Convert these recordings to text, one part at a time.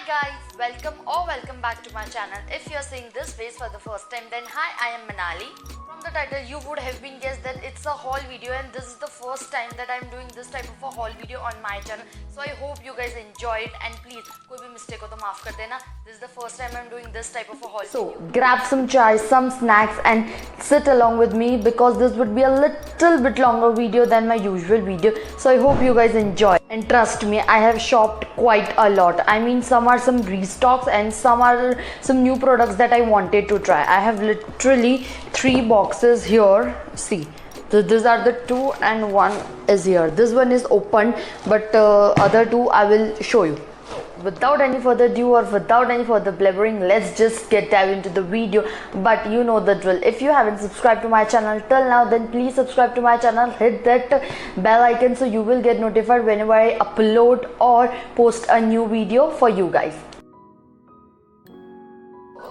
guys, welcome back to my channel. If you're seeing this face for the first time, then hi, I am Manali. From the title you would have been guessed that it's a haul video, and this is the first time that I'm doing this type of a haul video on my channel. So I hope you guys enjoy it, and please कोई भी mistake हो तो माफ कर देना. This is the first time I'm doing this type of a haul video. So grab some chai, some snacks and sit along with me because this would be a little bit longer video than my usual video. So I hope you guys enjoy. And trust me, I have shopped quite a lot. I mean, some are some restocks and some are some new products that I wanted to try. I have literally 3 boxes here. See, these are the 2 and 1 is here. This one is open, but other 2 I will show you. Without any further ado or without any further blabbering, let's just get dive into the video. But you know the drill. If you haven't subscribed to my channel till now, then please subscribe to my channel. Hit that bell icon so you will get notified whenever I upload or post a new video for you guys.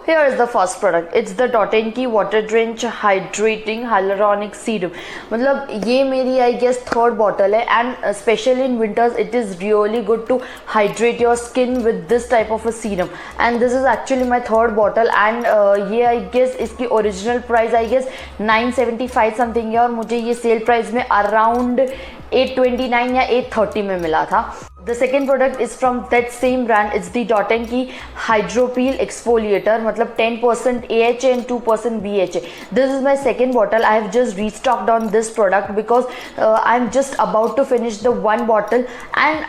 Here is the first product. It's the Dot & Key Water Drench Hydrating Hyaluronic Serum. मतलब ये मेरी I guess third bottle है, and especially in winters it is really good to hydrate your skin with this type of a serum. And this is actually my third bottle, and ये I guess इसकी original price I guess 975 something है, और मुझे ये sale price में around 829 या 830 में मिला था. The second product is from that same brand. It's the Dot & Key Hydro Peel Exfoliator. मतलब 10% AHA and 2% BHA. This is my second bottle. I have just restocked on this product because I'm just about to finish the one bottle, and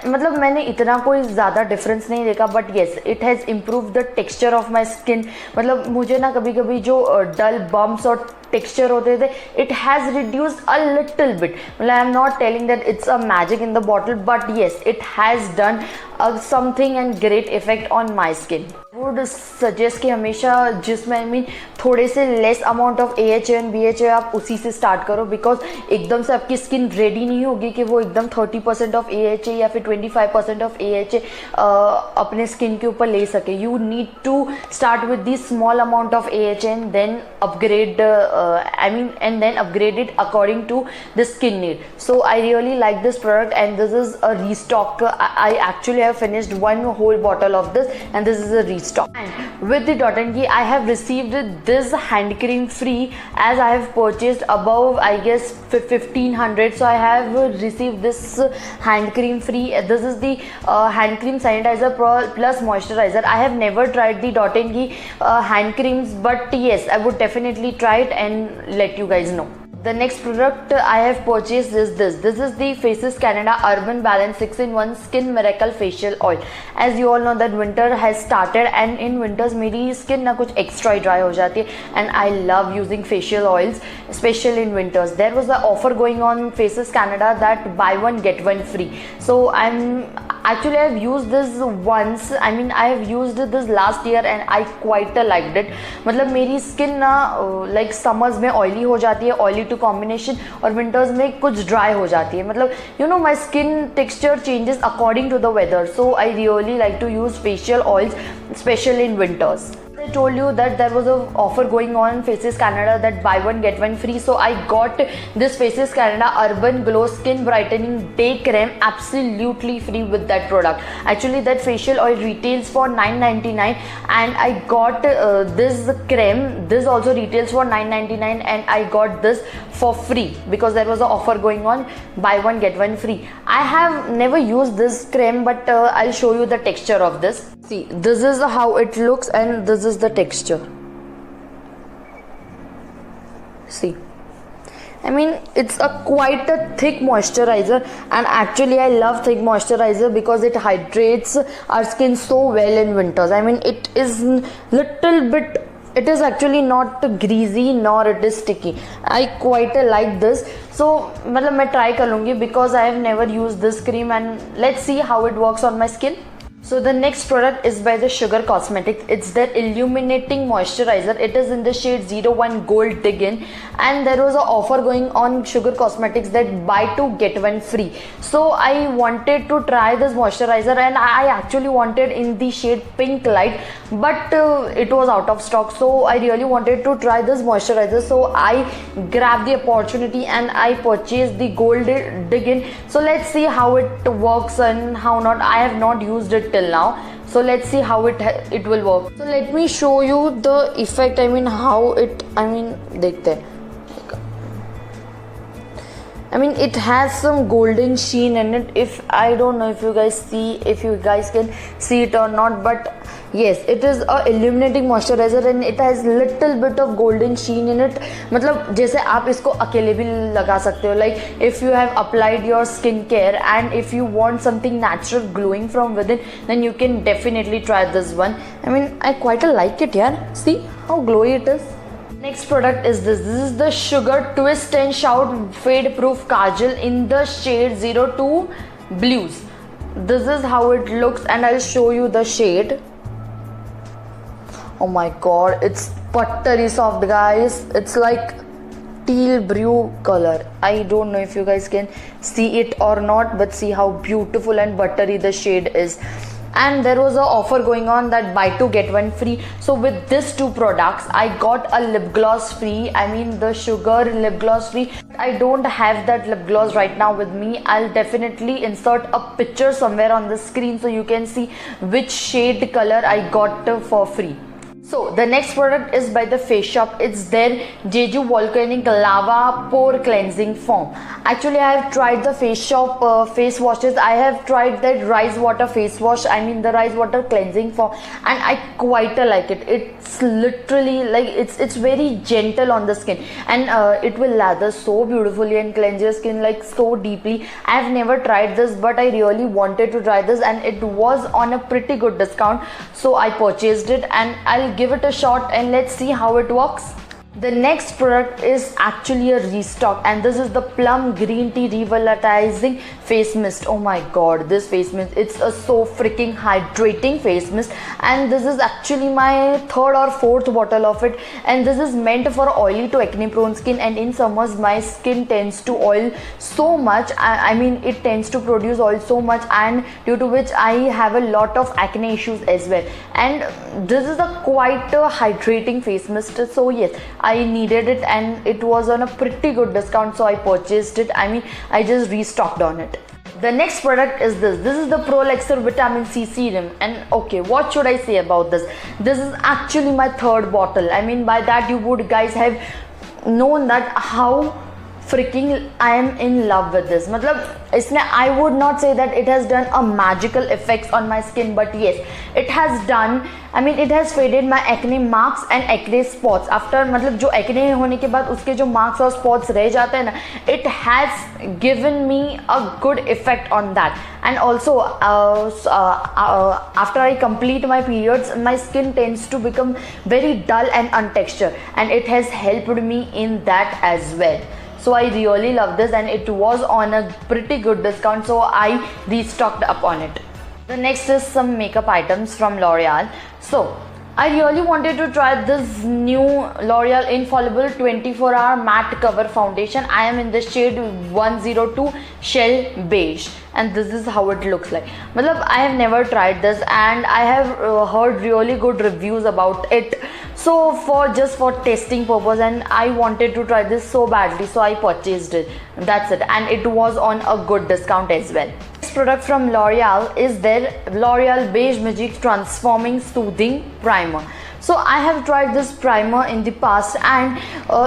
मतलब मैंने इतना कोई ज़्यादा difference नहीं देखा, but yes, it has improved the texture of my skin. मतलब मुझे ना कभी कभी जो dull bumps और texture होते थे, it has reduced a little bit. मतलब I am not telling that it's a magic in the bottle, but yes, it has done something and great effect on my skin. Would suggest कि हमेशा जिसमें I mean थोड़े से less amount of AHA and BHA आप उसी से start करो, because एकदम से आपकी स्किन रेडी नहीं होगी कि वो एकदम 30% ऑफ AHA या फिर 25% ऑफ AHA अपने स्किन के ऊपर ले सके. You need to start with the small amount of AHA and then upgrade and then upgrade it according to the skin need. So I really like this product, and this is a restock. I actually have finished one whole bottle of this, and this is a restock. And with the Dot & Key, I have received this hand cream free, as I have purchased above I guess 1500. So I have received this hand cream free. This is the hand cream sanitizer plus moisturizer. I have never tried the Dot & Key hand creams, but yes, I would definitely try it and let you guys know. The next product I have purchased is this. This is the Faces Canada Urban Balance 6-in-1 Skin Miracle Facial Oil. As you all know that winter has started, and in winters मेरी skin ना कुछ extra dry हो जाती है, and I love using facial oils, especially in winters. There was an offer going on Faces Canada that buy one get one free. So I have used this once. I mean I have used this last year and I quite liked it. मतलब मेरी skin ना like summers में oily हो जाती है, oily to combination, और winters में कुछ dry हो जाती है. मतलब you know my skin texture changes according to the weather. So I really like to use facial oils, especially in winters. I told you that there was an offer going on Faces Canada that buy one get one free. So I got this Faces Canada Urban Glow Skin Brightening Day Creme absolutely free with that product. Actually that facial oil retails for $9.99, and I got this creme. This also retails for $9.99, and I got this for free because there was an offer going on, buy one get one free. I have never used this creme, but I'll show you the texture of this. See, this is how it looks, and this is the texture. See, I mean it's quite a thick moisturizer, and actually I love thick moisturizer because it hydrates our skin so well in winters. I mean it is little bit, it is actually not greasy nor it is sticky. I quite like this. So मतलब मैं try कर लूँगी because I have never used this cream, and let's see how it works on my skin. So the next product is by the Sugar Cosmetics. It's their Illuminating Moisturizer. It is in the shade 01 Gold Dig-In, and there was an offer going on Sugar Cosmetics that buy 2 get 1 free. So I wanted to try this moisturizer, and I actually wanted in the shade Pink Light, but it was out of stock. So I really wanted to try this moisturizer. So I grabbed the opportunity and I purchased the Gold Dig-In. So let's see how it works and how not. I have not used it till now. So let's see how it will work. So let me show you the effect. I mean how it, देखते हैं. I mean it has some golden sheen in it. If I don't know if you guys can see it or not, but yes, it is a illuminating moisturizer and it has little bit of golden sheen in it. मतलब जैसे आप इसको अकेले भी लगा सकते हो. Like if you have applied your skincare and if you want something natural glowing from within, then you can definitely try this one. I mean I quite like it, yaar. See how glowy it is. Next product is this. This is the Sugar Twist and Shout Fade Proof Kajal in the shade 02 Blues. This is how it looks and I'll show you the shade. Oh my god, it's buttery soft, guys. It's like teal brew color. I don't know if you guys can see it or not, but see how beautiful and buttery the shade is. And there was an offer going on that buy 2 get 1 free. So with these 2 products I got a lip gloss free. I mean the Sugar lip gloss free. I don't have that lip gloss right now with me. I'll definitely insert a picture somewhere on the screen so you can see which shade color I got for free. So the next product is by the Face Shop. It's their Jeju Volcanic Lava Pore Cleansing Foam. Actually I have tried the Face Shop face washes. I have tried that rice water face wash, I mean the rice water cleansing foam, and I quite like it. It's literally like it's very gentle on the skin and it will lather so beautifully and cleanse your skin like so deeply. I have never tried this, but I really wanted to try this and it was on a pretty good discount, so I purchased it and I'll give it a shot and let's see how it works. The next product is actually a restock and this is the Plum Green Tea Revitalizing Face Mist. Oh my god, this face mist, it's a so freaking hydrating face mist and this is actually my 3rd or 4th bottle of it, and this is meant for oily to acne prone skin, and in summers my skin tends to oil so much. I mean it tends to produce oil so much, and due to which I have a lot of acne issues as well, and this is a quite a hydrating face mist. So yes, I needed it and it was on a pretty good discount, so I purchased it. I mean I just restocked on it. The next product is this. This is the Prolexer Vitamin C Serum, and okay, what should I say about this? This is actually my 3rd bottle. I mean by that you would guys have known that how freaking I am in love with this. मतलब इसने I would not say that it has done a magical effects on my skin, but yes, it has done. I mean it has faded my acne marks and acne spots. After मतलब जो acne होने के बाद उसके जो marks और spots रह जाते हैं ना, it has given me a good effect on that. And also after I complete my periods, my skin tends to become very dull and untextured, and it has helped me in that as well. So I really love this and it was on a pretty good discount, so I restocked up on it. The next is some makeup items from L'Oreal. So I really wanted to try this new L'Oreal Infallible 24-hour matte cover foundation. I am in the shade 102 Shell Beige and this is how it looks like. मतलब I have never tried this and I have heard really good reviews about it. So just for testing purpose, and I wanted to try this so badly, so I purchased it. That's it, and it was on a good discount as well. Next product from L'Oreal is their L'Oreal Beige Magic Transforming Soothing Primer. So I have tried this primer in the past and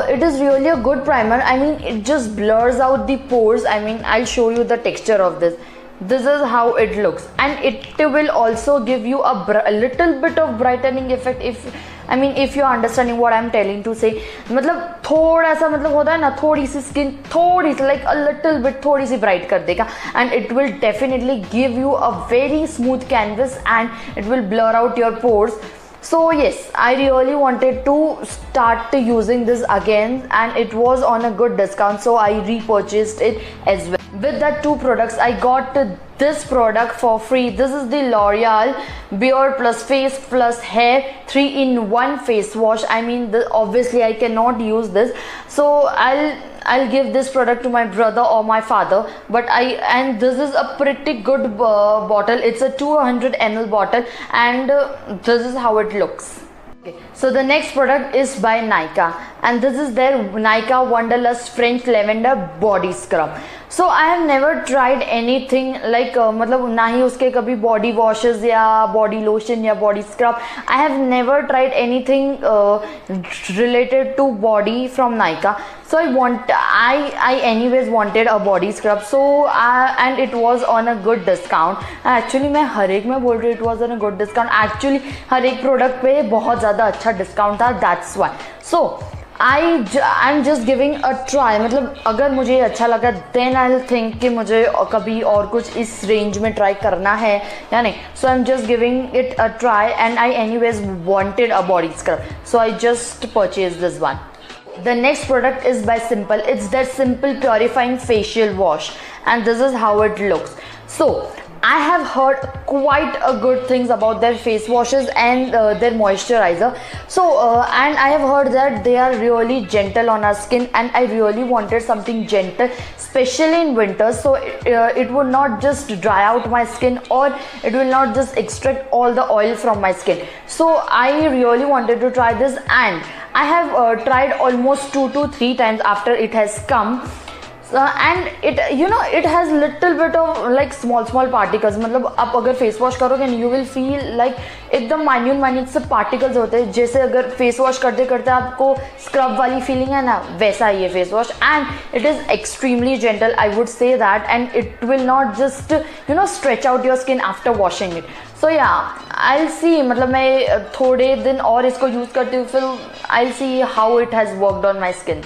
it is really a good primer. I mean it just blurs out the pores. I mean I'll show you the texture of this. This is how it looks, and it will also give you a little bit of brightening effect if you're understanding what I'm telling to say. मतलब थोड़ा सा मतलब होता है ना, थोड़ी सी skin थोड़ी सी like a little bit थोड़ी सी bright कर देगा, and it will definitely give you a very smooth canvas and it will blur out your pores. So yes, I really wanted to start using this again and it was on a good discount, so I repurchased it as well. With that 2 products, I got this product for free. This is the L'Oreal Beard Plus Face Plus Hair 3-in-1 face wash. I mean obviously I cannot use this, so I'll give this product to my brother or my father, and this is a pretty good bottle. It's a 200 ml bottle and this is how it looks. Okay. So the next product is by Nykaa, and this is their Nykaa Wanderlust French Lavender Body Scrub. So I have never tried anything like मतलब ना ही उसके कभी body washes या body lotion या body scrub. I have never tried anything related to body from Nykaa. So I anyways wanted a body scrub. So and it was on a good discount. Actually मैं हर एक में बोल रही हूँ it was on a good discount. Actually हर एक product पे बहुत ज़्यादा अच्छा discount था. That's why. So I'm just giving a try. मतलब अगर मुझे अच्छा लगा then I'll think कि मुझे कभी और कुछ इस रेंज में ट्राई करना है या नहीं. So I'm just giving it a try and I anyways wanted a body scrub. So I just purchased this one. The next product is by Simple. It's their Simple Purifying Facial Wash and this is how it looks. So I have heard quite a good things about their face washes and their moisturizer. So and I have heard that they are really gentle on our skin and I really wanted something gentle, especially in winter. So it would not just dry out my skin or it will not just extract all the oil from my skin. So I really wanted to try this and I have tried almost 2 to 3 times after it has come. And it it has little bit of like small particles. मतलब आप अगर face wash करोगे you will feel like एकदम minute से particles होते हैं. जैसे अगर फेस वॉश करते करते आपको स्क्रब वाली फीलिंग है ना, वैसा ही है face wash and it is extremely gentle. I would say that and it will not just stretch out your skin after washing it. So yeah I will see, मतलब मैं थोड़े दिन और इसको यूज़ करती हूँ, फिर I will see how it has worked on my skin.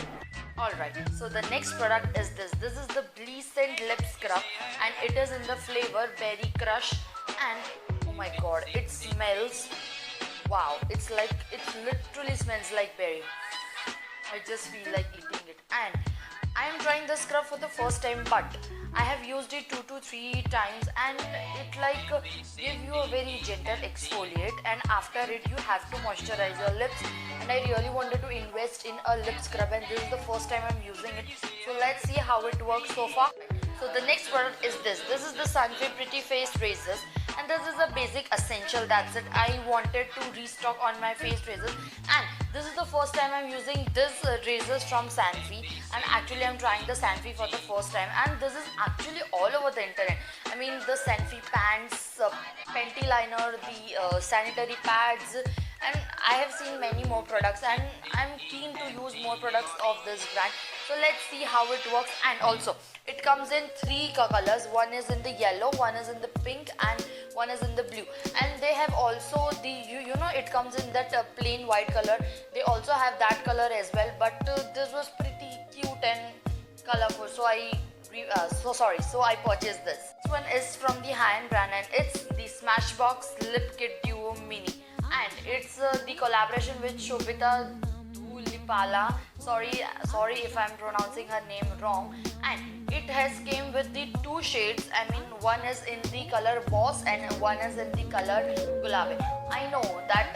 Alright, so the next product is this. This is the Bleascent Lip Scrub and it is in the flavor Berry Crush and oh my god, it smells, wow, it literally smells like berry. I just feel like eating it and I am trying the scrub for the first time but I have used it 2 to 3 times and it like give you a very gentle exfoliate and after it you have to moisturize your lips and I really wanted to invest in a lip scrub and this is the first time I'm using it. So let's see how it works so far. So the next product is this. This is the Sunfree Pretty Face Razors and this is a basic essential. That's it. I wanted to restock on my face razors and this is the first time I'm using this razors from Sunfree and actually I'm trying the Sunfree for the first time and this is actually all over the internet. I mean the Sunfree pants, panty liner, the sanitary pads and I have seen many more products and I'm keen to use more products of this brand. So let's see how it works and also it comes in 3 colors. One is in the yellow, one is in the pink and one is in the blue and they have also the it comes in that plain white color. They also have that color as well but this was pretty cute and colorful so I purchased this. This one is from the high-end brand and it's the Smashbox Lip Kit Duo Mini and it's the collaboration with Shobita Dhulipala. Sorry if I'm pronouncing her name wrong. And it has came with the 2 shades. I mean one is in the color Boss and one is in the color Gulabe. I know that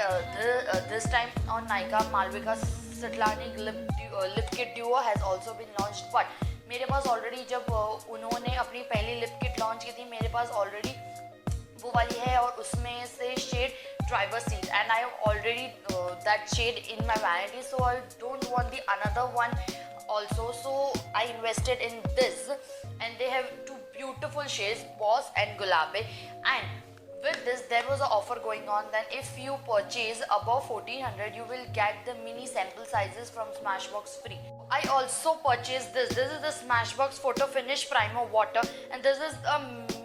this time on Nykaa Malvika Sitlani Lip Kit Duo has also been launched but मेरे पास already जब उन्होंने अपनी पहली lip kit launch की थी मेरे पास already वो वाली है और उसमें से shade driver seat and I have already that shade in my vanity so I don't want the another one also so I invested in this and they have 2 beautiful shades Boss and Gulabe and with this there was an offer going on. Then if you purchase above 1400 you will get the mini sample sizes from Smashbox free. I also purchased this. This is the Smashbox Photo Finish Primer Water and this is a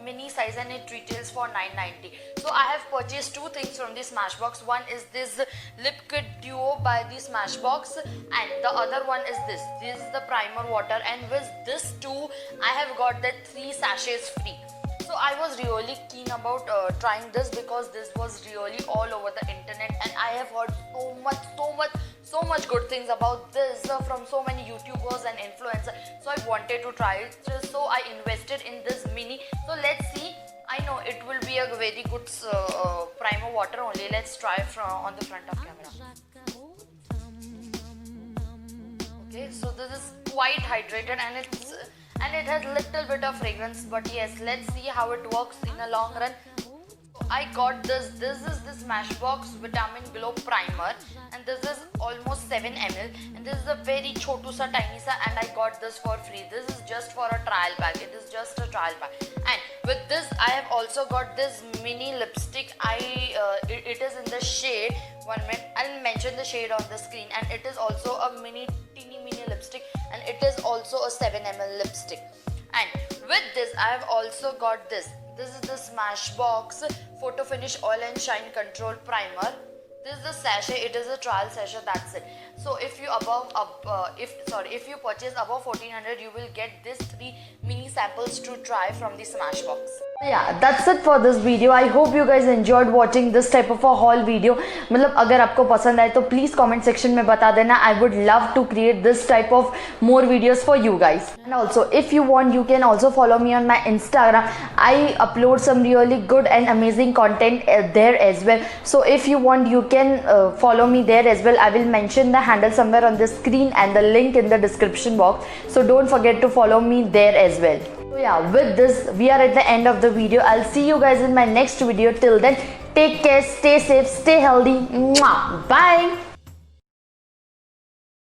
mini size and it retails for $9.90. So I have purchased 2 things from the Smashbox. One is this Lip Kit Duo by the Smashbox and the other one is this. This is the primer water and with this too I have got that 3 sachets free. So I was really keen about trying this because this was really all over the internet and I have heard so much good things about this from so many YouTubers and influencers. So I wanted to try it. So I invested in this mini. So let's see. I know it will be a very good primer water only. Let's try from on the front of camera. Okay, so this is quite hydrated and it has little bit of fragrance but yes, let's see how it works in a long run. I got this. This is the Smashbox Vitamin Glow Primer, and this is almost 7 ml. And this is a very chotu sa tiny sa, and I got this for free. This is just for a trial pack. It is just a trial pack. And with this, I have also got this mini lipstick. It is in the shade. 1 minute, I'll mention the shade on the screen. And it is also a mini lipstick, and it is also a 7 ml lipstick. And with this, I have also got this. This is the Smashbox Photo Finish Oil and Shine Control Primer. This is the sachet. It is a trial sachet. That's it. So if you if you purchase above 1400, you will get these 3 mini samples to try from the Smashbox. Yeah, that's it for this video. I hope you guys enjoyed watching this type of a haul video. मतलब अगर आपको पसंद आए तो please comment section में बता देना. I would love to create this type of more videos for you guys. And also, if you want, you can also follow me on my Instagram. I upload some really good and amazing content there as well. So if you want, you can follow me there as well. I will mention the handle somewhere on the screen and the link in the description box. So don't forget to follow me there as well. So yeah, with this, we are at the end of the video. I'll see you guys in my next video. Till then, take care, stay safe, stay healthy. Mwah. Bye.